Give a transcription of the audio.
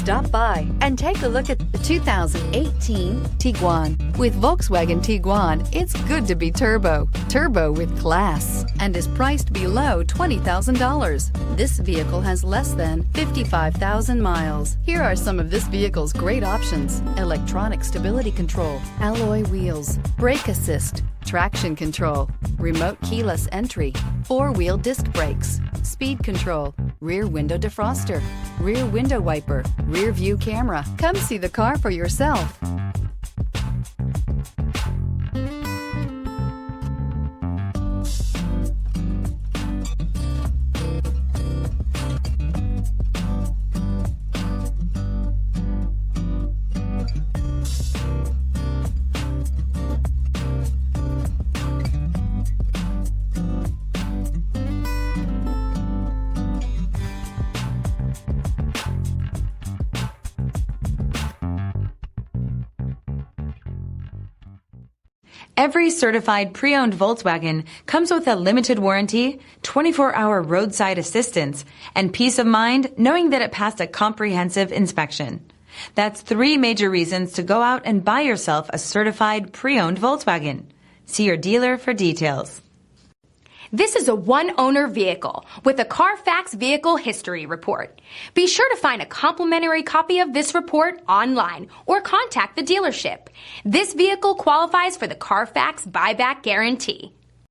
Stop by and take a look at the 2018 Tiguan. With Volkswagen Tiguan, it's good to be turbo. Turbo with class, and is priced below $20,000. This vehicle has less than 55,000 miles. Here are some of this vehicle's great options: electronic stability control, alloy wheels, brake assist, traction control, remote keyless entry, four-wheel disc brakes, speed control, rear window defroster, rear window wiper, rear view camera. Come see the car for yourself. Every certified pre-owned Volkswagen comes with a limited warranty, 24-hour roadside assistance, and peace of mind knowing that it passed a comprehensive inspection. That's 3 major reasons to go out and buy yourself a certified pre-owned Volkswagen. See your dealer for details. This is a one-owner vehicle with a CARFAX Vehicle History Report. Be sure to find a complimentary copy of this report online or contact the dealership. This vehicle qualifies for the CARFAX Buyback Guarantee.